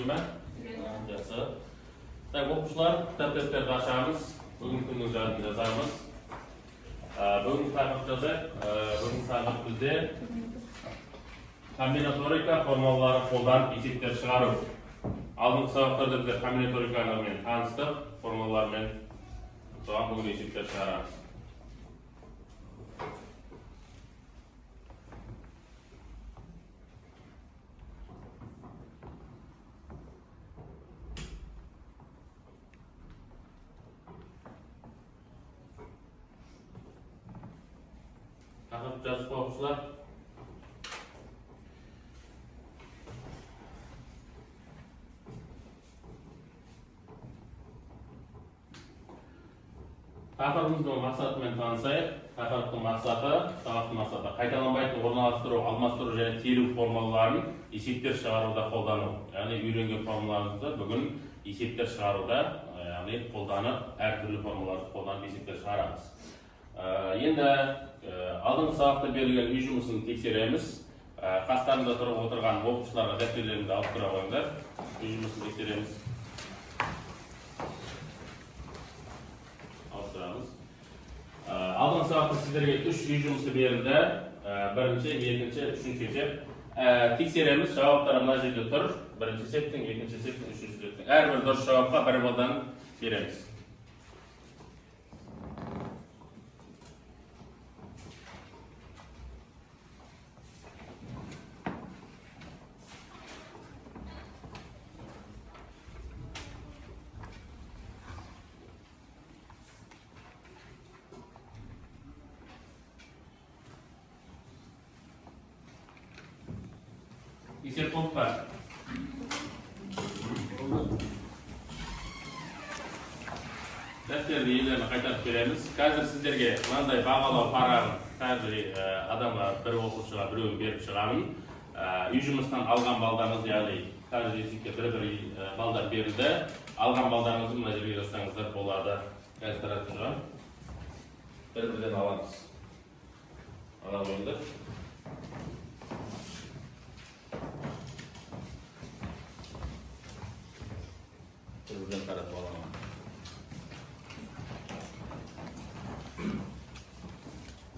mi? Жақсы. Так, оқушылар, кітап-дәптерді ашамыз. Бүгінгі күннің жадын жазамыз. Бүгінгі тақырып жазайық. Бүгінгі тақырып бізде комбинаторика формулалары қолданып есептер шығару. Алдыңғы сабақтарда біздер комбинаторикамен таныстық, формулалармен соған бүгін есептер шығарамыз. Тақырып жазып оқушылар. Тақырыбымыздың мақсатымен танысайық. Тақырыптың мақсаты, сабақтың мақсаты қайталанбайтын орналастыру, алмастыру және теру формулаларын есептер шығаруда қолдану. Яғни үйренген формулаларымызды бүгін есептер шығаруда, яғни қолданып, әртүрлі формулаларды қолданып есептер шығарамыз. Енді алдыңғы сабақта берілген үй жұмысын тексереміз. Қастарында тұрып отырған оқушыларға дәптерлеріңізді ауыстыра қойыңдар. Үй жұмысын тексереміз. Ауыстырамыз. Алдыңғы сабақта сіздерге 3 үй жұмысы берілді. Бірінші, екінші, үшінші есеп. Тексереміз. Жауаптар мына жерде тұр. Бірінші есептің, екінші есептің, үшінші есептің. Әрбір дұрыс жауапқа 1 балдан береміз. Есеп болып бар. Дәптерді елдеріне қайтарып береміз. Қазір сіздерге мынандай бағалау парағын каждый адамға бір оқушыға біреуін беріп шығамын. Үй жұмыстан алған балдарыңыз, яғни каждый есепке бір-бір балдар берілді. Алған балдарыңызды мына жерге жазсаңыздар болады. Қазір таратып тұрған. Бір-бірден аламыз. Ала қойыңдар. Бірден таратып аламын.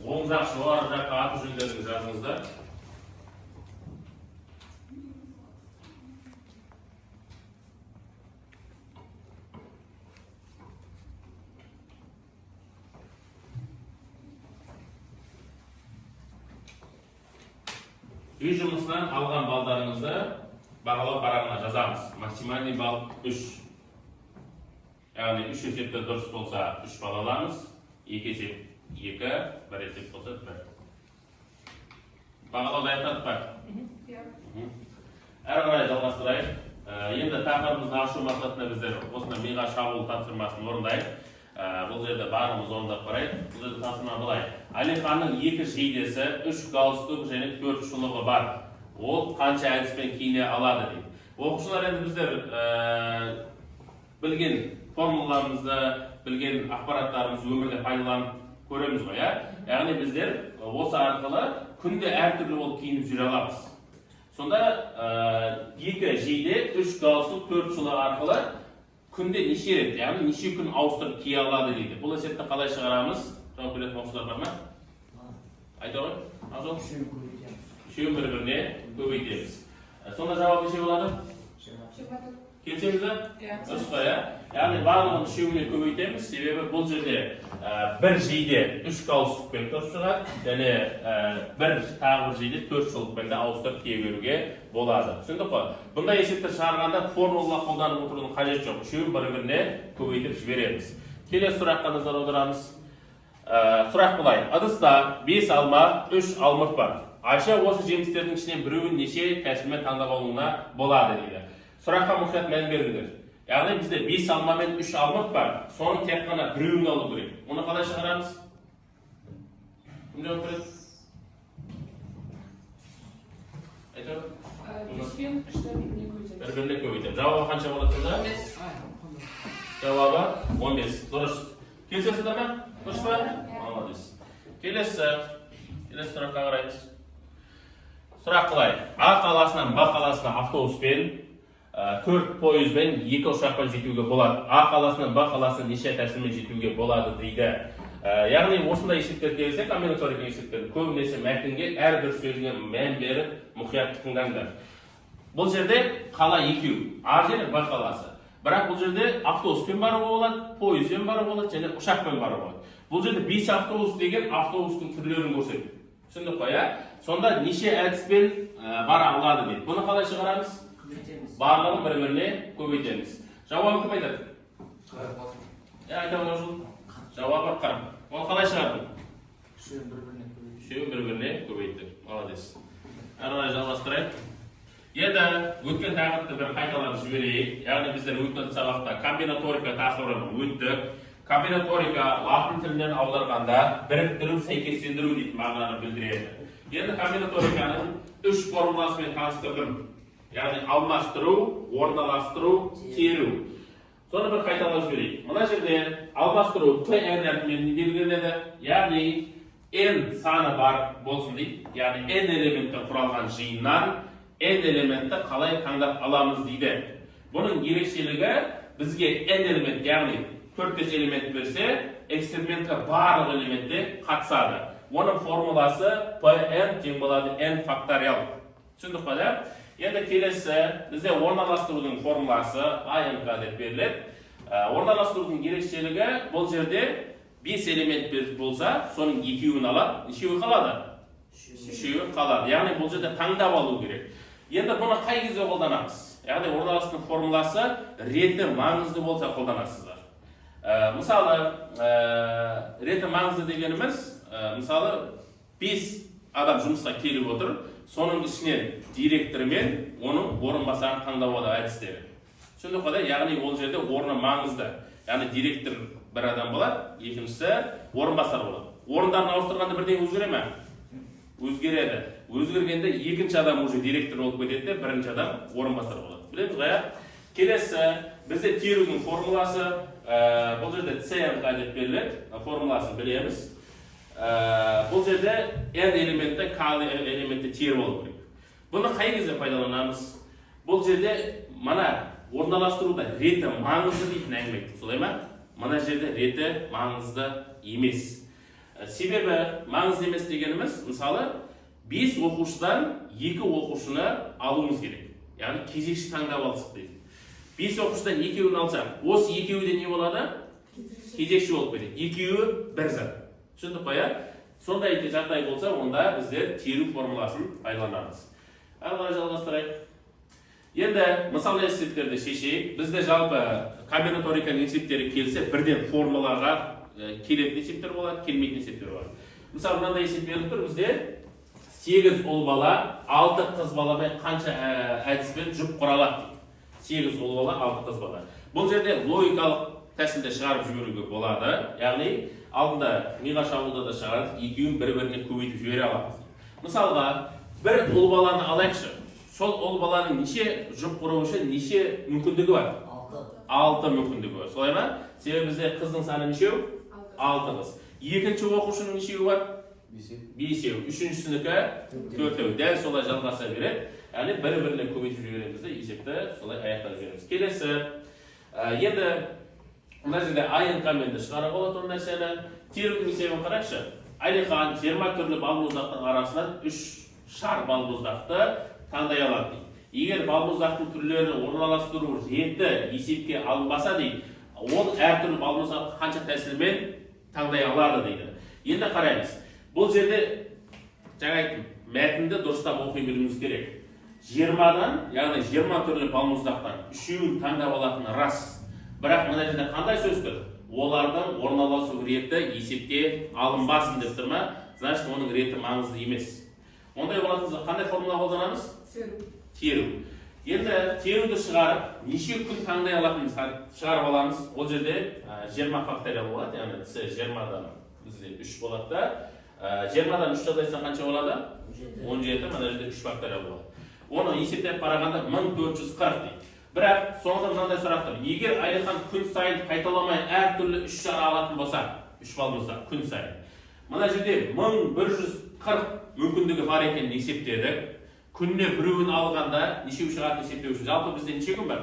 Оң жақ, жоғары жаққа аты жөндерін жазыңыздар. Үй жұмысынан алған балдарыңызды бағалау парағына жазамыз. Максимальный балл 3. Яғни 3 есепті дұрыс болса 3 бал аламыз, 2 есеп 2, 1 есеп болса 1. Бағалауды аяқтадық па? Әрі қарай жалғастырайық. Енді тақырыбымызды ашу мақсатында біздер осында миға шабуыл тапсырмасын орындайық. Бұл жерде барымыз орындап барайық. Бұл жерде тапсырма былай. Әлиханның 2 жейдесі, 3 галстук және 4 шұлығы бар. Ол қанша әдіспен киіне алады дейді. Оқушылар енді біздер білген формулаларымызды, білген ақпараттарымызды өмірде пайдаланып көреміз ғой, яғни біздер осы арқылы күнде әртүрлі болып киініп жүре аламыз. Сонда 2 жейде, 3 галстук, 4 шұлық арқылы күнде неше рет, яғни неше күн ауыстырып кие алады дейді. Бұл есепті қалай шығарамыз? Жауап беретін оқушылар бар ма? Айта ғой? Үшеуін бір-біріне көбейтеміз. Сонда жауап неше болады? Келсеңіз бе? Дұрыс па, яғни барлығын үшеуіне көбейтеміз. Себебі бұл жерде бір жейде 3 галстукпен тұрып шығады, және тағы бір жейде 4 шұлықпен де ауыстырып кие беруге болады. Түсіндік қой? Бұндай есептер шығарғанда формула қолданып отырудың қажет жоқ. Үшеуін бір-біріне көбейтіп жібереміз. Келесі сұраққа назар аударамыз. Сұрақ былай. Ыдыста 5 алма, 3 алмұрт бар. Айша осы жемістердің ішінен біреуін неше тәсілмен таңдап алуына болады дейді. Сұраққа мұқият мән беріңдер. Яғни бізде 5 алма мен 3 алмұрт бар. Соның тек қана біреуін алу керек. Оны қалай шығарамыз? Кім жауап береді? Айтар? 5 пен 3-ті бір-біріне көбейтеміз. Жауабы қанша болады сонда? 15. Жауабы 15. Дұрыс. Келісесіздер ме? Дұрыс па? Молодец. Келесі сұраққа қараймыз. Сұрақ былай. А қаласынан Б қаласына автобуспен 4 пойызбен 2 ұшақпен жетуге болады. А қаласынан Б қаласына неше тәсілмен жетуге болады дейді. Яғни осындай есептер келсе, комбинаторика есептер көбінесе мәтінге әрбір сөзіне мән беріп, мұқият тыңдаңдар. Бұл жерде қала екеу, А және Б қаласы. Бірақ бұл жерде автобуспен баруға болады, пойызбен баруға болады және ұшақпен баруға болады. Бұл жерде 5 автобус деген автобустың түрлерін көрсетеді. Түсіндік қой, сонда неше әдіспен бара алады дейді. Бұны қалай шығарамыз? Барлығын бір-біріне көбейтеміз. Жауабын кім айтады? Айтамын жол. Жауабы қарым. Оны қалай шығардың? Үшеуін бір-біріне көбейттік. Молодец. Әрі қарай жалғастырайық. Енді өткен тақырыпты бір қайталап жіберейік. Яғни біздер өткен сабақта комбинаторика тақырыбын өттік. Комбинаторика латын тілінен аударғанда біріктіру, сәйкестендіру дейтін мағынаны білдіреді. Енді комбинаториканың 3 формуласымен таныстырдым. Яғни алмастыру, орналастыру, теру. Соны бір қайталап жіберейік. Мына жерде алмастыру P-N әрпімен белгіленеді. Яғни N саны бар болсын дейді. Яғни N элементтен құралған жиыннан N элементті қалай таңдап аламыз дейді. Бұның ерекшелігі бізге N элемент, яғни 4 элемент берсе, экспериментке барлық элементте қатысады. Оның формуласы Pn тең болады N факториал. Түсіндік па да? Енді келесі бізде орналастырудың формуласы ANK деп беріледі. Орналастырудың ерекшелігі бұл жерде 5 элемент болса, соның 2-ін алады. Нешеуі қалады? 3-і қалады. Яғни бұл жерде таңдап алу керек. Енді бұны қай кезде қолданамыз? Яғни орналастырудың формуласы реті маңызды болса қолданасыздар. Мысалы, реті маңызды дегеніміз, мысалы 5 адам жұмысқа келіп отыр, соның ішінен директор мен оның орынбасарын таңдап алу әдістері. Түсіндік қой, яғни ол жерде орны маңызды. Яғни директор бір адам болады, екіншісі орынбасар болады. Орындарын ауыстырғанда бірден өзгере ме? Өзгереді. Өзгергенде екінші адам уже директор болып кетеді, бірінші адам орынбасар болады. Білеміз ғой? Келесі бізде терудің формуласы, бұл жерде CNK деп беріледі, формуласын білеміз. Бұл жерде N элементті, K элементті теру болу керек. Бұны қай кезде пайдаланамыз? Бұл жерде мана орналастыруда реті маңызды дейтін әңгіме айттық, солай ма? Мына жерде реті маңызды емес. Себебі маңызды емес дегеніміз, мысалы 5 оқушыдан 2 оқушыны алуымыз керек. Яғни кезекші таңдап алсақ дейді. 5 оқушыдан 2-ін алсақ, осы 2-де не болады? Кезекші болып кетеді. 2-і бір зат. Түсіндік па, сондай жағдай болса, онда біздер теру формуласын пайдаланамыз. Әрі қарай жалғастырайық. Енді мысалы есептерді шешейік. Бізде жалпы комбинаториканың есептері келсе, бірден формулаға келетін есептер болады, келмейтін есептер болады. Мысалы, мынандай есеп беріліп тұр, бізде 8 ұл бала, 6 қыз баламен қанша әдіспен жұп құралады дейді. 8 ұл бала, 6 қыз бала. Бұл жерде логикалық тәсілде шығарып жіберуге болады. Яғни, алдында миға шабуылда да шығарып, екеуін бір-біріне көбейтіп жібере аламыз. Мысалға, бір ұл баланы алайықшы. Сол ұл баланың неше жұп құру үшін неше мүмкіндігі бар? 6 мүмкіндігі бар. Солай ма? Себебі бізде қыздың саны нешеу? 6 қыз. Екінші оқушының нешеуі бар? 5-еу. Үшіншісінікі 4-еу. Дәл солай жалғаса береді. Яғни бір-біріне көбейтіп жіберемізді, есепті солай аяқтап жібереміз. Келесі, енді мына жерде ANK-мен де шығара болады ол нәрсені. Терудің есебін қарайықшы. Әлихан 20 түрлі балмұздақтың арасынан 3 шар балмұздақты таңдай алады дейді. Егер балмұздақтың түрлері орналастыру реті есепке алынбаса дейді, ол әртүрлі балмұздақты қанша тәсілмен таңдай алады дейді. Енді қараймыз. Бұл жерде жаңа айттым, мәтінді дұрыстап оқи білуіміз керек. 20-дан, яғни 20 түрлі балмұздақтан 3-ін таңдап алатыны рас. Бірақ мына жерде қандай сөз тұр? Олардың орналасу реті есепке алынбасын деп тұр ма? Значит, оның реті маңызды емес. Ондай болатынызда қандай формула қолданамыз? Теру. Енді теруді шығарып, неше күн таңдай алатынымыз шығарып аламыз. Ол жерде 20 факториал болады, яғни С 20-дан бізде 3 болады да. 20-дан 3 жазайсан қанша болады? 17, мына жерде 3 факториал болады. Оны есептеп қарағанда 1440 дейді. Бірақ соңында мынандай сұрақ тұр. Егер Әлихан күн сайын қайталамай әртүрлі 3 шара алатын болса, 3 балмұздақ күн сайын. Мына жерде 1140 мүмкіндігі бар екенін есептедік. күнне біреуін алғанда нешеу шығатынын есептеу үшін. Жалпы бізде неше күн бар?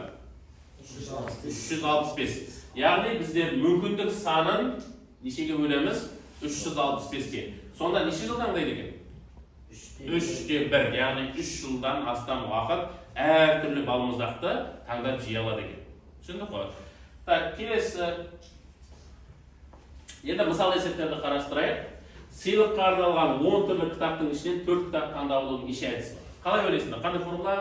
365. Яғни біздер мүмкіндік санын нешеге бөлеміз? 365-ке. Сонда неше жыл таңдайды екен? 3-1, яғни 3 жылдан астам уақыт әртүрлі балмұздақты таңдап жей алады екен. Түсіндік қой? Так, келесі. Енді мысал есептерді қарастырайық. Сыйлыққа арналған 10 түрлі кітаптың ішінен 4 кітап таңдаудың неше әдісі бар? Қалай ойлайсыңдар? Қандай формула?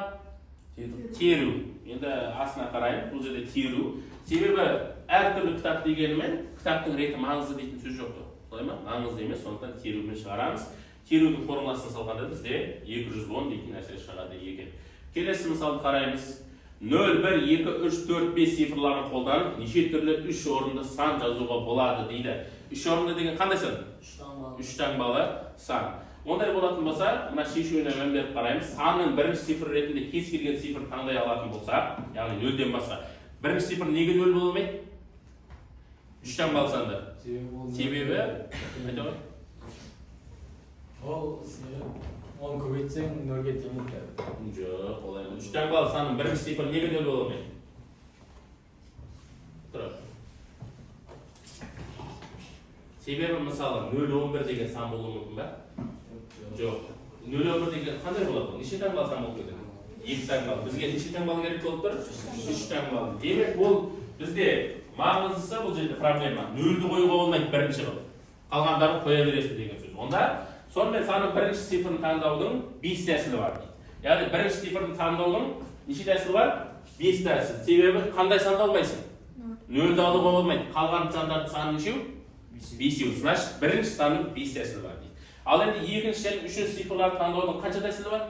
Теру. Енді астына қарайын, бұл жерде теру. Себебі әртүрлі кітап дегенімен кітаптың реті маңызды дейтін сөз жоқ. Солай ма? Маңызды емес, сондықтан терумен шығарамыз. Терудің формуласын салғанда бізде 210 дейтін нәрсе шығады екен. Келесі мысалды қараймыз. 0, 1, 2, 3, 4, 5 цифрларын қолданып неше түрлі 3 орынды сан жазуға болады дейді. 3 орынды деген қандай сан? 3 таңбалы сан. Ондай болатын болса, мына шешуіне мән беріп қараймыз. Санның бірінші цифр ретінде кез келген цифр таңдай алатын болса, яғни 0-ден басқа. Бірінші цифр неге 0 бола алмайды? 3 таңбалы санды. Себебі айта ғой. Ол оны көбейтсең 0-ге теңейді. Жоқ, олай емес. 3 таңбалы санның бірінші цифр неге 0 бола алмайды? Тұр. Себебі мысалы 0-11 деген сан болуы мүмкін ба? Жоқ. 0-11 деген қандай болады? Неше таңбалы сан болып кетеді? 2 таңбалы. Бізге неше таңбалы керек болып тұр? 3 таңбалы. Демек бұл бізде маңыздысы бұл жерде проблема. 0-ді қоюға болмайды бірінші қылып. Қалғандарын қоя бересің деген сөз. Онда сонымен санның бірінші цифрын таңдаудың 5 тәсілі бар. Яғни бірінші цифрын таңдаудың неше тәсілі бар? 5 тәсіл. Себебі қандай санды алмайсың? 0-ді алуға болмайды. Қалған сандардың саны нешеу? 5-еу. Значит, бірінші санның 5 тәсілі бар дейді. Ал енді екінші және үшінші цифрларды таңдаудың қанша тәсілі бар?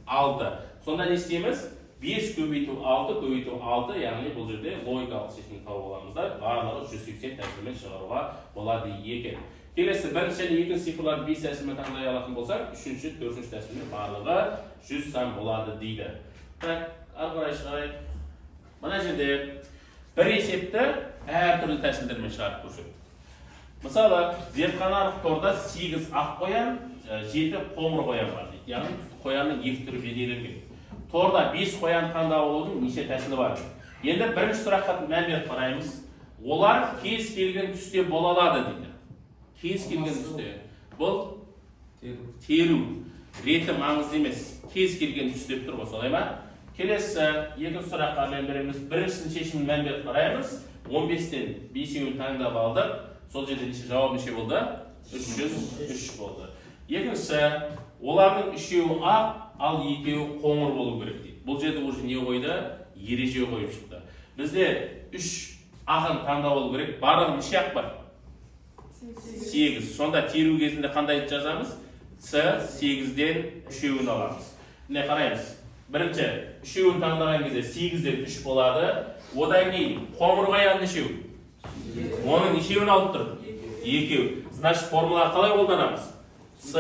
6. Сонда не істейміз? 5 көбейту 6 көбейту 6, яғни бұл жерде логикалық шешімді тауып аламыздар. Барлығы 180 тәсілмен шығаруға болады екен. Келесі бірінші және екінші цифрларды 5 тәсілмен таңдай алатын болсақ, үшінші, төртінші тәсілмен барлығы 100 сан болады дейді. Так, ары қарай шығайық. Мына жерде бір есепті әртүрлі тәсілдермен шығарып көрсетті. Мысалы, зертханалық торда 8 ақ қоян, 7 қоңыр қоян бар дейді. Яғни қоянның 2 түрі бейнеленген. Торда 5 қоян таңдап алудың неше тәсілі бар? Енді бірінші сұраққа мән беріп қараймыз. Олар кез келген түсте бола алады дейді. Кез келген түсте. Бұл теру. Реті маңызды емес. Кез келген түс деп тұр ғой, солай ма? Келесі екінші сұраққа мән береміз. Біріншісінің шешімін мән беріп қараймыз. 15-тен 5-еуін таңдап алдық. Сол жерде жауап неше болды? 303 болды. Екіншісі, олардың 3-еуі ақ, ал 2-еуі қоңыр болу керек дейді. Бұл жерде уже не қойды? Ереже қойып шықты. Бізде 3 ағын таңдап алу керек. Барлығы неше ақ бар? 8. Сонда теру кезінде қандай жазамыз? С 8-ден 3-еуін аламыз. Не қараймыз? Бірінші, 3-еуін таңдаған кезде 8-ден 3 болады. Одан кейін қоңыр қоян нешеу? Оның нешеуін алып тұр? 2. Значит, формула қалай қолданамыз? С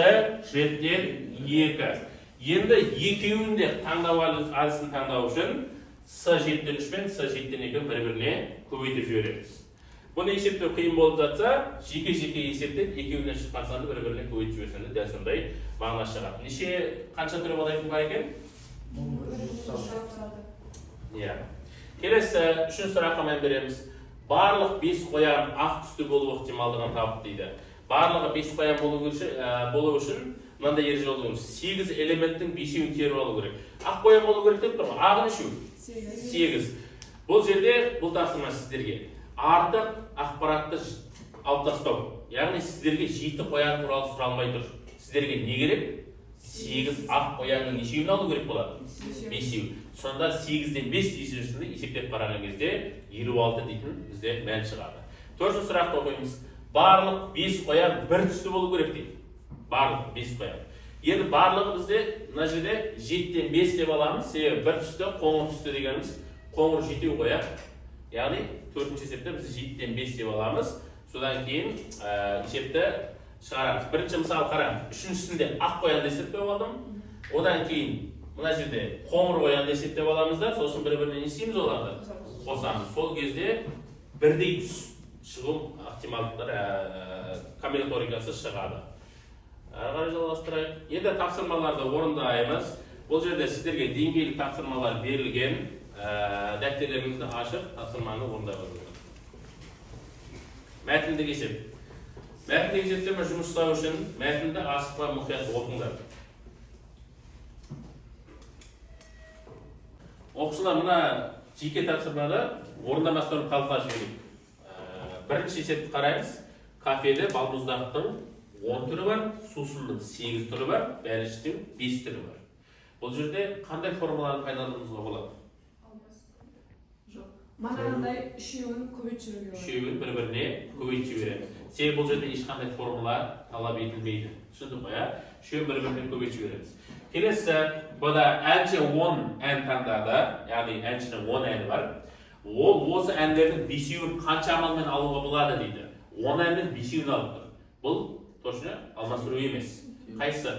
7-ден 2. Енді екеуін де таңдау әдісін таңдау үшін С 7-ден 3 пен С 7-ден 2 бір-біріне көбейтіп жібереміз. Бұны есептеу қиын болып жатса, жеке-жеке есептеп, екеуінен шыққан санды бір-біріне көбейтіп жіберсеңіз дәл сондай мағына шығады. Қанша түрі болатын бар екен? Иә. Келесі үшінші сұраққа мән береміз. Барлық 5 қоян ақ түсті болу ықтималдығын тауып дейді. Барлығы 5 қоян болу үшін мынандай ереже болу керек. 8 элементтің 5-еуін теріп алу керек. Ақ қоян болу керек деп тұр. Ағы нешеу? 8. Бұл жерде бұл тапсырма сіздерге артық ақпаратты алып тастау. Яғни сіздерге 7 қоян туралы сұралмай тұр. Сіздерге не керек? 8 ақ қоянның нешеуін алу керек болады? 5-еу. Сонда 8-ден 5 есесінде есептеп қараған кезде 56 дейтін бізде мән шығады. Төртінші сұрақты оқимыз. Барлық 5 қоян бір түсті болу керек дейді. Барлық 5 қоян. Енді барлығы бізде мына жерде 7-ден 5 деп аламыз. Себебі бір түсті, қоңыр түсті дегеніміз қоңыр 7 қоян. Яғни төртінші есепте біз 7-ден 5 деп аламыз. Содан кейін есепті шығарамыз. Бірінші мысалы қараңыз. Үшіншісінде ақ қоянды есептеп алдым. Одан кейін мына жерде қоңыр қоянды есептеп аламыз да, сосын бір-біріне не істейміз оларды? Қосамыз. Сол кезде бірдей түс шығу ықтималдықтар комбинаторикасы шығады. Ары қарай жалғастырайық. Енді тапсырмаларды орындаймыз. Бұл жерде сіздерге деңгейлік тапсырмалар берілген, дәптерлеріңізді ашып, тапсырманы орындай алыңыздар. Мәтіндік есеп. Мәтіндік есептермен жұмыс жасау үшін мәтінді асықпай мұқият оқыңдар. Оқушылар мына жеке тапсырманы орындамастан талқылап жіберейік. Бірінші есепті қараймыз. Кафеде балмұздақтың 10 түрі бар, сусынның 8 түрі бар, бәліштің 5 түрі бар. Бұл жерде қандай формуланы пайдалануымызға болады? Жоқ. Манағындай үшеуін көбейтіп жіберуге болады. Үшеуін бір-біріне көбейтіп жібереді. Себебі бұл жерде ешқандай формула талап етілмейді. Түсіндік қой, үшеуін бір-біріне көбейтіп жібереміз. Келесі, бұда әнші 10 ән таңдады, яғни әншінің 10 әні бар. Ол осы әндердің 5-еуін қанша амалмен алуға болады дейді. 10 әннің 5-еуін алып тұр. Бұл точно алмастыру емес. Қайсысы?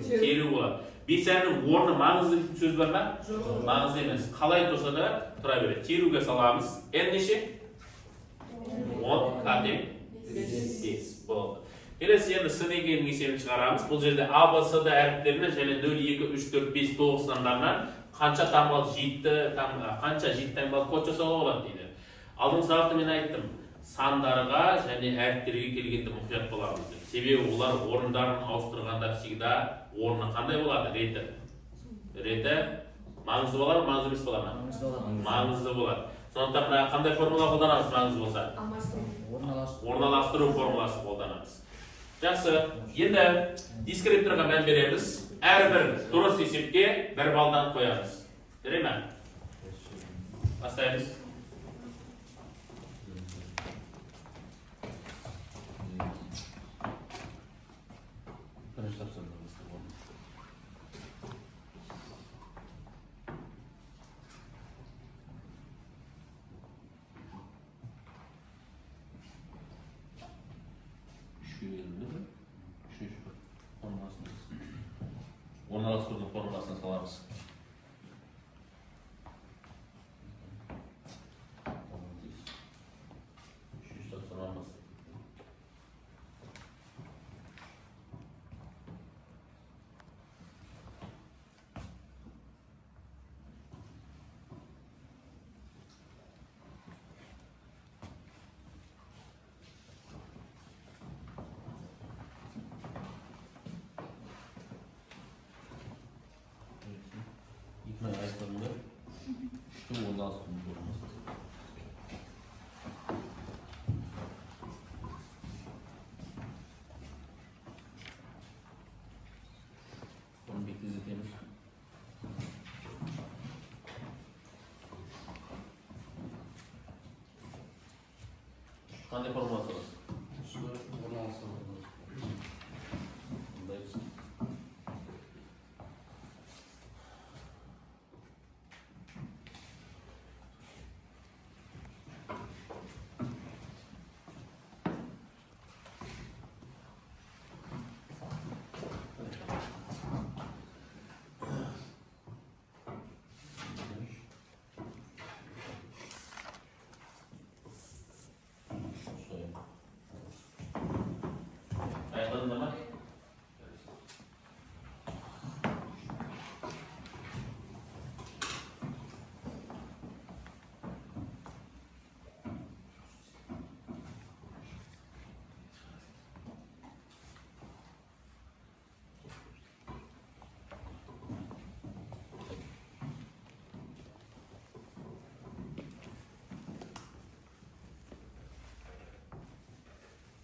Теру болады. 5 әннің орны маңызды дейтін сөз бар ма? Жоқ. Маңызды емес. Қалай тұрса да тұра береді. Теруге саламыз. Ән неше? 10 кәдем 5 болды. Келесі енді С деңгейінің есебін шығарамыз. Бұл жерде А, Б, С әріптерінен және 0, 2, 3, 4, 5, 9 сандарынан қанша таңбалы қанша жеті таңбалы код жасауға болады дейді. Алдыңғы сабақта мен айттым, сандарға және әріптерге келгенде мұқият боламыз деп. Себебі олар орындарын ауыстырғанда всегда орны қандай болады? Реті маңызды болады, маңызды емес болады ма? Маңызды болады. Сондықтан қандай формула қолданамыз маңызды болса? Орналастыру формуласы қолданамыз. Жақсы, енді дискрипторға мән береміз. Әрбір дұрыс есепке 1 балдан қоямыз. Бере ме? Бастаймыз. Орналастырудың формуласына саламыз. Қандай формула тұрыз?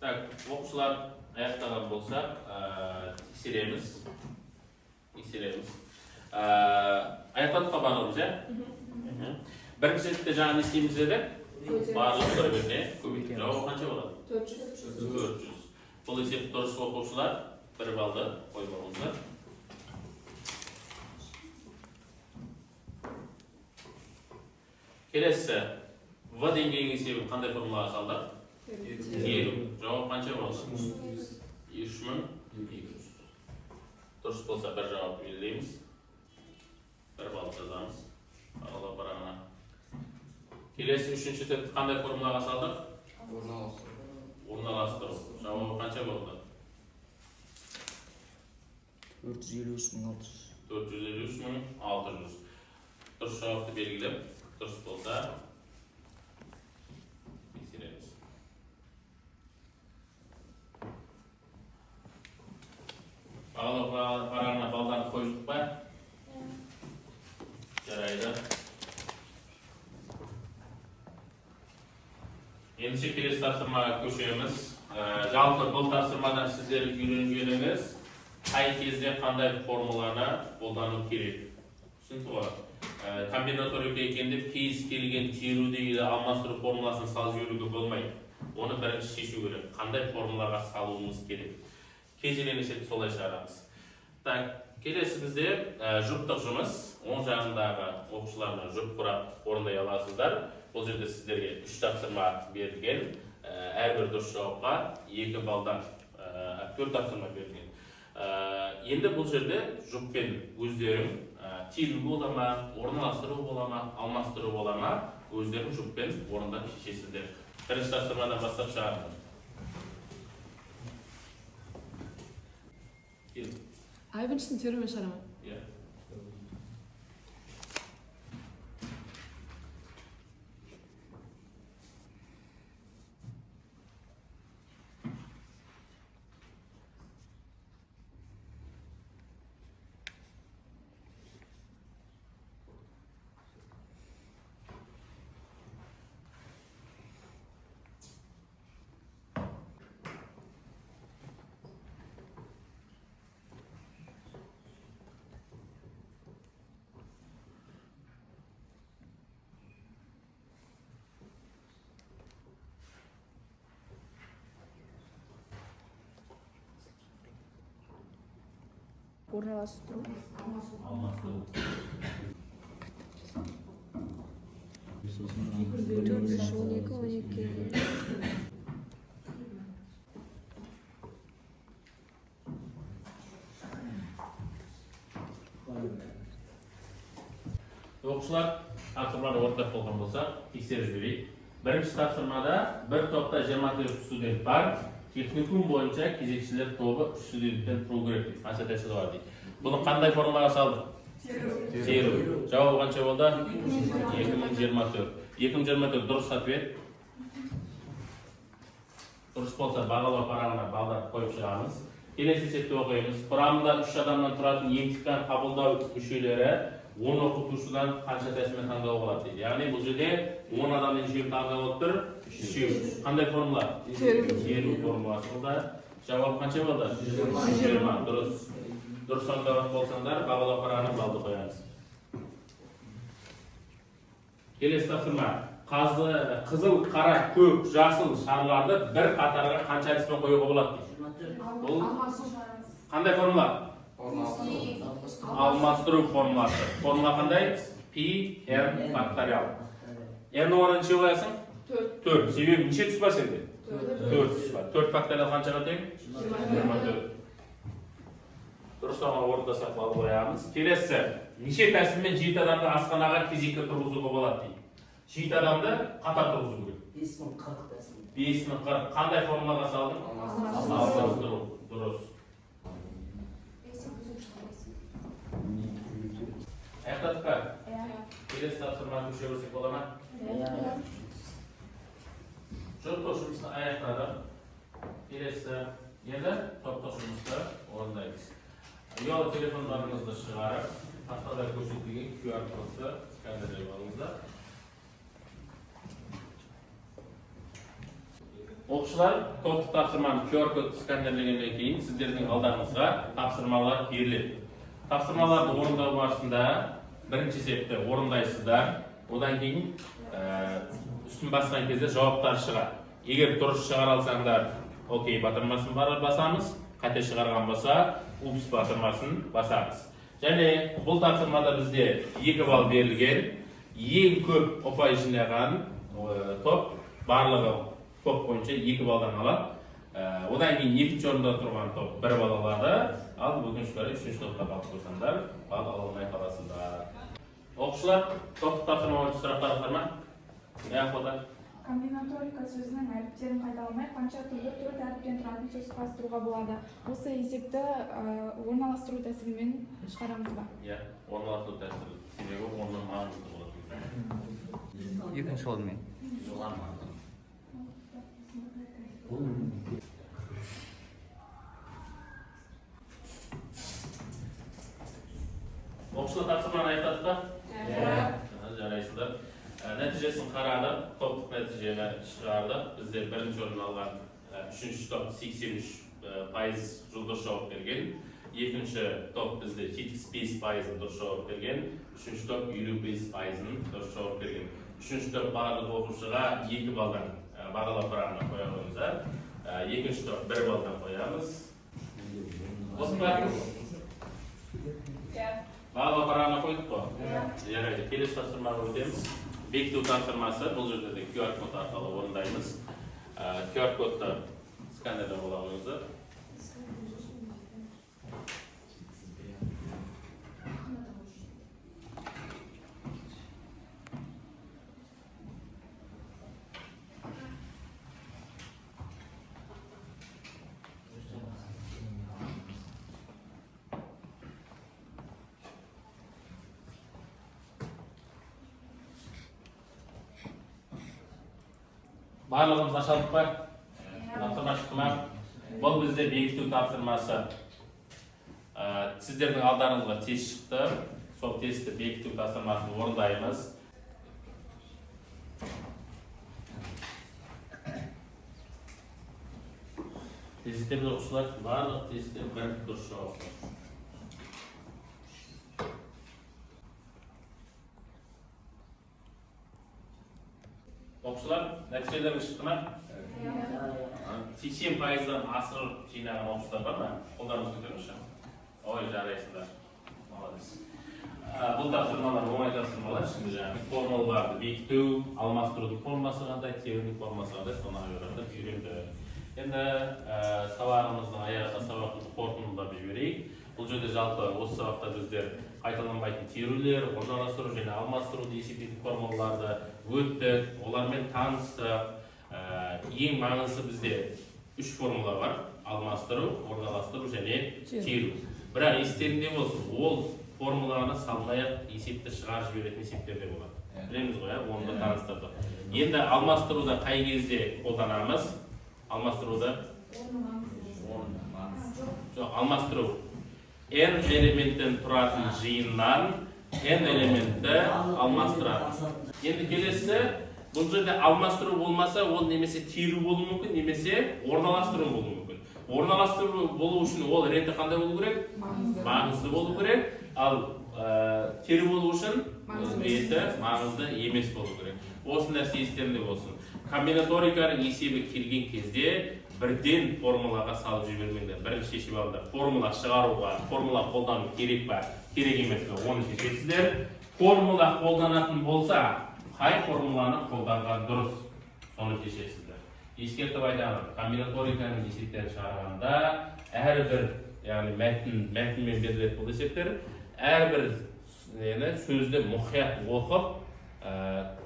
Так, оқушылар аяқтаған болсақ, тексереміз. Аяқтадыққа бағымыз, бірінші сәтте жаңа не істейміз деді? Барлық бір-біріне көбейтіп. Жауабы қанша болады? 400. Бұл есепті дұрыс оқушылар 1 балды қоймаңыздар. Келесі, В деңгейінің есебін қандай формулаға салдық? Теру. Жауап қанша болды? 3200. Дұрыс болса бір жауап белгілейміз. 1 балл жазамыз. Алла барағына. Келесі үшінші сәтті қандай формулаға салдық? Орналастыру. Жауабы қанша болды? 453.600. 453.600. Dұрыс жауапты белгілеп, дұрыс болса тексереміз. Бағалау парағына балдарды қойдық па? Жарайды. Ендеше келесі тапсырмаға көшеміз. Жалпы бұл тапсырмадан сіздер үйренгеніңіз қай кезде қандай формуланы қолдану керек. Түсінікті ғой? Комбинаторика екенде кез келген теруді алмастыру формуласын салып жіберуге болмайды. Оны бірінші шешу керек. Қандай формулаға салуымыз керек. Кезеленесек солай шығарамыз. Так, келесі бізде жұптық жұмыс. Оң жағындағы оқушыларына жұп құрап орындай аласыздар. Бұл жерде сіздерге 3 тапсырма берілген. Әрбір дұрыс жауапқа 2 балдан 4 тапсырма берілген. Енді бұл жерде жұппен өздерің тезін бола ма, орналастыру бола ма, алмастыру бола ма, өздерің жұппен орындап шешесіздер. Бірінші тапсырмадан бастап шығарыңдар. Айбіншісін терумен шығарама. орналастыру. Алмастыру. 412. Оқушылар тапсырманы ортақ болған болса, тексеріп жіберейік. Бірінші тапсырмада бір топта 24 студент бар. Техникум бойынша кезекшілер тобы 3 студенттен тұру керек дейді. Қанша тәсілі бар дейді. Бұны қандай формаға салдық? Теру. Жауабы қанша болды? 2024. 2024 дұрыс ответ. Дұрыс болса бағалау парағына балдар қойып шығамыз. Келесі есепті оқимыз. Құрамында 3 адамнан тұратын емтихан қабылдау мүшелері 10 оқытушыдан қанша тәсілмен таңдауға болады дейді. Яғни бұл жерде 10 адаммен жүйе таңдап отыр. 3. Қандай формула? Теру формуласы болды. Жауап қанша болды? 20. Дұрыс. Дұрыс таңдаған болсаңдар, бағалау парағына балды қоямыз. Келесі тапсырма. Қызыл, қара, көк, жасыл шарларды бір қатарға қанша әдіспен қоюға болады дейді. Бұл қандай формула? Алмастыру формуласы. Формула қандай? P, R факториал. R-ні оны неше қоясың? 4. Себебі неше түс бар сенде? 4 түс бар. 4 факториал қаншаға тең? 24. Дұрыс оған орындасақ балды қоямыз. Келесі, неше тәсілмен 7 адамды асханаға кезекке тұрғызуға болады дейді. 7 адамды қатар тұрғызу керек. 5040 тәсіл. 5040. Қандай формулаға салдың? Алмастыру. Дұрыс. Аяқтадық па? Келесі тапсырманы көше берсек бола ма? Жұптық жұмысты аяқтадық. Келесі енді топтық жұмысты орындаймыз. Ұялы телефондарыңызды шығарып, тақтада көрсетілген QR кодты сканерлеп алыңыздар. Оқушылар топтық тапсырманы QR кодты сканерлегеннен кейін сіздердің алдарыңызға тапсырмалар беріледі. Тапсырмаларды орындау барысында бірінші есепті орындайсыздар. Одан кейін үстін басқан кезде жауаптар шығар. Егер дұрыс шығара алсаңдар, окей, батырмасын басамыз. Қате шығарған болса, упс батырмасын басамыз. Және бұл тапсырмада бізде 2 балл берілген. Ең көп ұпай жинаған топ барлығы топ бойынша 2 балдан алады. Одан кейін екінші орында тұрған топ 1 балл алады. Ал өкінішке үшінші топта қалып қойсаңдар, балл ала алмай қаласыңдар. Оқушылар, топтық тапсырма бойынша сұрақтарыңыз бар ма? Комбинаторика сөзінің әріптерін қайталамай, қанша түрлі төрт әріптен тұратын сөз құрастыруға болады. Осы есепті орналастыру тәсілімен шығарамыз ба? Иә, орналастыру тәсілі. Себебі оның маңызды болады. Екінші жолмен. Оқушылар тапсырманы айтады да? Жарайсыздар. Нәтижесін қарады, топтық нәтижені шығарды. Бізде бірінші орын алған үшінші топ 83% дұрыс жауап берген. Екінші топ бізде 75% дұрыс жауап берген. Үшінші топ 55% дұрыс жауап берген. Үшінші топ барлық оқушыға 2 балдан бағалау парағына қоя қойыңыздар. Екінші топ 1 балдан қоямыз. Осы ба? Бағалау парағына қойдық қой? Жарайды. Келесі тапсырмаға өтеміз. Бекіту тапсырмасы, бұл жерде де QR код арқылы орындаймыз. QR кодты сканерде бола қойыңыздар. Барлығымыз ашалдық па? Тапсырма шықты ма? Бұл бізде бекіту тапсырмасы. Сіздердің алдарыңызға тест шықты. Сол тестті бекіту тапсырмасын орындаймыз. Тесттерді оқушылар барлық тестте бір дұрыс жауап. Оқушылар, нәтижелеріңіз шықты ма? 80%-дан асырып жинаған оқушылар бар ма? Қолдарыңыз көтеріңізші. Ой, жарайсыздар. Молодец. Бұл тапсырмалар оңай тапсырмалар. Şimdi формулаларды бекіту, алмастырудың формасы қандай, теорияның формасы қандай, соны үйренді. Енді сабағымыздың аяғында сабақты қорытындылап жіберейік. Бұл жерде жалпы осы сабақта біздер қайталанбайтын теориялер, орналастыру және алмастыруды есептейтін формулаларды өттік, олармен таныстық. Ең маңызды бізде 3 формула бар: алмастыру, орналастыру және теру. Бірақ естеріңде болсын, ол формуланы салмай-ақ есепті шығарып жіберетін есептер де болады. Білеміз ғой, оны да таныстырдық. Енді алмастыруда қай кезде қолданамыз? Алмастыруда алмастыру n элементтен тұратын жиыннан n элементті алмастырады. Енді келесі, бұл жерде алмастыру болмаса, ол немесе теру болуы мүмкін, немесе орналастыру болуы мүмкін. Орналастыру болу үшін ол реті қандай болу керек? Маңызды болу керек. Ал теру болу үшін реті маңызды емес болу керек. Осы нәрсе естеріңде болсын. Комбинаториканың есебі келген кезде бірден формулаға салып жібермеңдер. Бірінші шешіп алыңдар. Формула шығаруға, формула қолдану керек па, керек емес пе, оны шешесіздер. Формула қолданатын болса, қай формуланы қолданған дұрыс, соны шешесіздер. Ескертіп айтамын, комбинаториканың есептерін шығарғанда әрбір, яғни мәтінмен берілетін бұл есептер, әрбір сөзді мұқият оқып,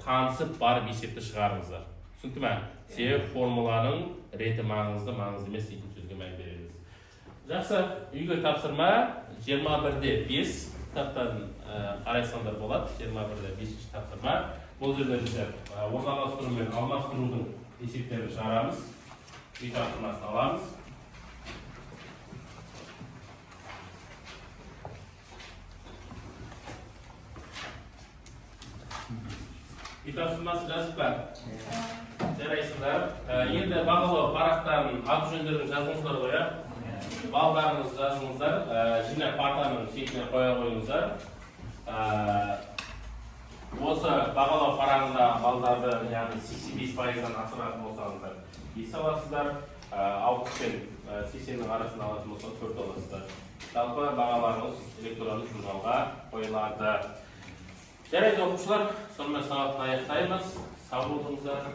танысып барып есепті шығарыңыздар. Түсінікті ме? Себебі формуланың реті маңызды, маңызды емес дейтін сөзге мән береміз. Жақсы, үйге тапсырма 21-де 5 кітаптан қарайсаңдар болады. 21-де 5-ші тапсырма. Бұл жерде біздер орналастыру мен алмастырудың есептерін шығарамыз. Үй тапсырмасын аламыз. Үй тапсырмасы жазып бар. Жарайсыңдар. Енді бағалау парақтарын аты жөндерін жазыңыздар ғой, ә? Балдарыңыз жазыңыздар. Жинақ партаның шетіне қоя қойыңыздар. Осы бағалау парағында балдарды, яғни 85%-дан асыратын болсаңыздар, 5 аласыздар. 60 пен 80-нің арасында алатын болса 4 аласыздар. Жалпы бағаларыңыз электронды журналға қойылады. Жарайды оқушылар, сонымен сабақты аяқтаймыз. Сау болыңыздар.